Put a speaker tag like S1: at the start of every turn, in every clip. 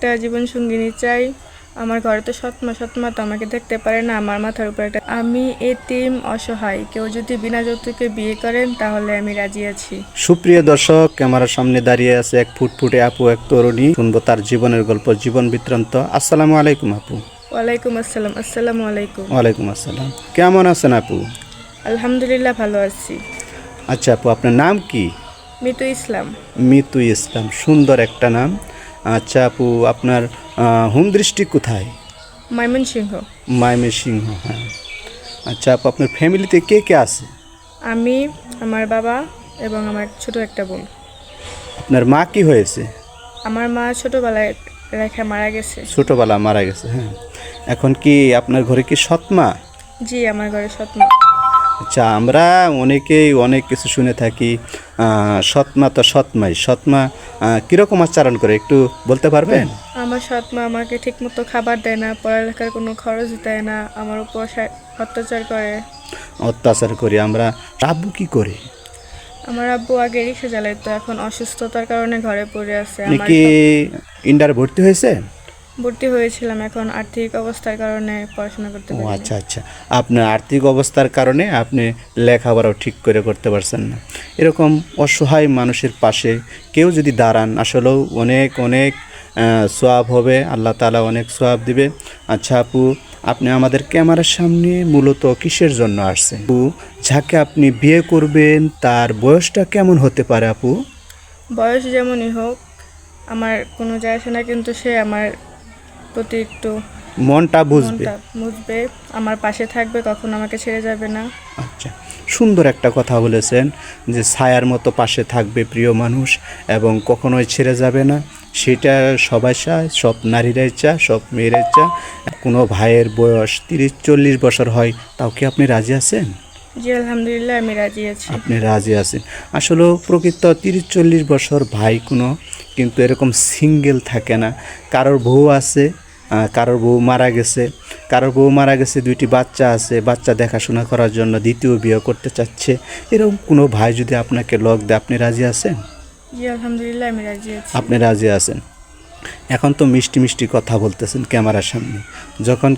S1: একটা জীবন সঙ্গিনী চাই। আমার ঘরে তো সৎমা তো আমাকে দেখতে পারে না। আমার মাথার উপর একটা আমি এতিম অসহায়, কেউ যদি বিনা যৌতুকে বিয়ে করেন তাহলে আমি রাজি আছি।
S2: সুপ্রিয় দর্শক, ক্যামেরার সামনে দাঁড়িয়ে আছে এক ফুটফুটে আপু, এক তরুণী। শুনবো তার জীবনের গল্প, জীবন বৃত্তান্ত। আসসালামু আলাইকুম আপু।
S1: ওয়ালাইকুম আসসালাম। আসসালামু আলাইকুম।
S2: ওয়ালাইকুম আসসালাম। কেমন আছেন আপু?
S1: আলহামদুলিল্লাহ, ভালো আছি।
S2: আচ্ছা আপু, আপনার নাম কি?
S1: মিতু ইসলাম।
S2: মিতু ইসলাম, সুন্দর একটা নাম। আচ্ছা আপু, আপনার হোম ডিস্ট্রিক্ট কোথায়?
S1: ময়মনসিংহ।
S2: ময়মনসিংহ, হ্যাঁ। আচ্ছা আপু, আপনার ফ্যামিলিতে কে কে আছে?
S1: আমি, আমার বাবা এবং আমার ছোট একটা বোন।
S2: আপনার মা কি হয়েছে?
S1: আমার মা ছোটবেলায় রেখে মারা গেছে।
S2: ছোটবেলা মারা গেছে, হ্যাঁ। এখন কি আপনার ঘরে কি সৎ মা?
S1: জি, আমার ঘরে সৎমা।
S2: আচ্ছা, আমরা অনেকেই অনেক কিছু শুনে থাকি। সৎমা তো সৎমাই, সৎমা কীরকম আচরণ করে একটু বলতে পারবেন?
S1: আমার সৎমা আমাকে ঠিকমতো খাবার দেয় না, পড়ালেখার কোনো খরচ দেয় না, আমার উপর অত্যাচার করে।
S2: অত্যাচার করি আমরা। আব্বু কি করে?
S1: আমার আব্বু আগে রিক্সা চালাইতো, এখন অসুস্থতার কারণে ঘরে পড়ে আছে।
S2: আপনি
S1: আমার
S2: কি ইন্টার ভর্তি হয়েছে?
S1: ভর্তি হয়েছিলাম, এখন আর্থিক অবস্থার কারণে পড়াশোনা করতে
S2: ও
S1: পারি।
S2: আচ্ছা আচ্ছা, আপনার আর্থিক অবস্থার কারণে আপনি লেখাপড়াও ঠিক করে করতে পারছেন না। এরকম অসহায় মানুষের পাশে কেউ যদি দাঁড়ান, আসলেও অনেক অনেক সোয়াব হবে, আল্লাহ তাআলা অনেক সোয়াব দিবে। আচ্ছা আপু, আপনি আমাদের ক্যামেরার সামনে মূলত কিসের জন্য আসছেন? আপু, যাকে আপনি বিয়ে করবেন তার বয়সটা কেমন হতে পারে আপু?
S1: বয়স যেমনই হোক আমার কোনো যায় আসে না, কিন্তু সে আমার প্রতি একটু
S2: মনটা বুঝবে।
S1: মনটা বুঝবে, আমার পাশে থাকবে, কখনো আমাকে ছেড়ে যাবে না।
S2: আচ্ছা, সুন্দর একটা কথা বলেছেন যে ছায়ার মতো পাশে থাকবে প্রিয় মানুষ এবং কখনোই ছেড়ে যাবে না। সেটা সবাই চায়, সব নারীরাই চায়, সব মেয়েরাই চায়। কোনো ভাইয়ের বয়স 30-40 বছর হয়, তাও কি আপনি রাজি আছেন?
S1: জি, আলহামদুলিল্লাহ, আমি রাজি আছি।
S2: আপনি রাজি আছেন। আসলেও প্রকৃত 30-40 বছর ভাই কোনো কিন্তু এরকম সিঙ্গেল থাকে না। কারোর বউ আছে, কারোর বউ মারা গেছে, কারোর বউ মারা গেছে, 2টি বাচ্চা আছে, বাচ্চা দেখাশোনা করার জন্য দ্বিতীয় বিয়ে করতে চাচ্ছে। এরকম কোনো ভাই যদি আপনাকে লক দেয়, আপনি রাজি আছেন?
S1: জি, আলহামদুলিল্লাহ, আমি রাজি আছি।
S2: আপনি রাজি আছেন। এখন তো মিষ্টি মিষ্টি কথা বলতেছেন ক্যামেরার সামনে। যখন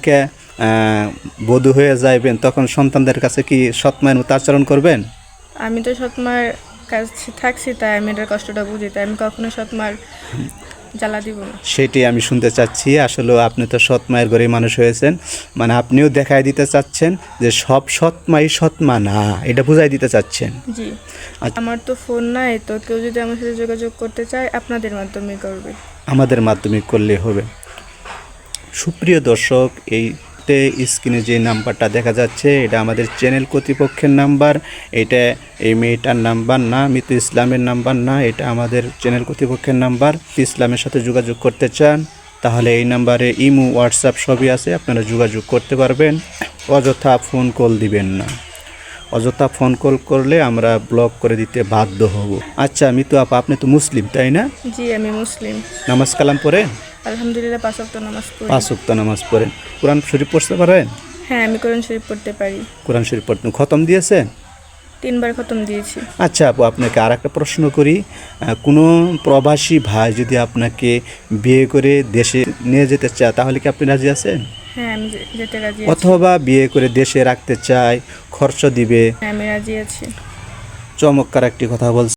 S2: বধূ হয়ে যাইবেন, তখন সন্তানদের কাছে কি সৎমায়ের মতো আচরণ করবেন?
S1: আমি তো সৎমার কাছে থাকছি, তাই আমি এটার কষ্টটা বুঝি, তাই আমি কখনো সৎমার জ্বালা দিব না।
S2: সেটাই আমি শুনতে চাচ্ছি। আসলে আপনি তো সৎ মায়ের ঘরে মানুষ হয়েছেন, মানে আপনিও দেখাই দিতে চাচ্ছেন যে সব সৎ মাই সৎ মা না, এটা বুঝাই দিতে চাচ্ছেন।
S1: জি।
S2: আচ্ছা।
S1: আমার তো ফোন নাই, তো কেউ যদি আমার সাথে যোগাযোগ করতে চায় আপনাদের মাধ্যমে করবে।
S2: আমাদের মাধ্যমে করলে হবে। সুপ্রিয় দর্শক, এইতে স্ক্রিনে যে নাম্বারটা দেখা যাচ্ছে, এটা আমাদের চ্যানেল কর্তৃপক্ষের নাম্বার। এটা এই মেয়েটার নাম্বার না, মিতু ইসলামের নাম্বার না, এটা আমাদের চ্যানেল কর্তৃপক্ষের নাম্বার। ইসলামের সাথে যোগাযোগ করতে চান তাহলে এই নাম্বারে ইমো, হোয়াটসঅ্যাপ সবই আছে, আপনারা যোগাযোগ করতে পারবেন। অযথা ফোন কল দিবেন না, অযথা ফোন কল করলে আমরা ব্লক করে দিতে বাধ্য হব। আচ্ছা মিতু আপা, আপনি তো মুসলিম তাই না?
S1: জি, আমি মুসলিম।
S2: নামাজ কালাম পড়েন?
S1: আলহামদুলিল্লাহ, 5 ওয়াক্ত নামাজ পড়ি।
S2: 5 ওয়াক্ত নামাজ পড়েন। কোরআন শরীফ পড়তে পারেন?
S1: হ্যাঁ, আমি কোরআন শরীফ পড়তে পারি।
S2: কোরআন শরীফ পড়তে খতম দিয়েছেন?
S1: 3 বার খতম দিয়েছি।
S2: আচ্ছা আপু, আপনাকে আর একটা প্রশ্ন করি। কোনো প্রবাসী ভাই যদি আপনাকে বিয়ে করে দেশে নিয়ে যেতে চায়, তাহলে কি আপনি রাজি আছেন?
S1: হ্যাঁ, আমি যেতে রাজি আছি।
S2: অথবা বিয়ে করে দেশে রাখতে চায়, খরচ দিবে?
S1: হ্যাঁ, আমি রাজি আছি।
S2: চমৎকার একটি কথা বলছেন।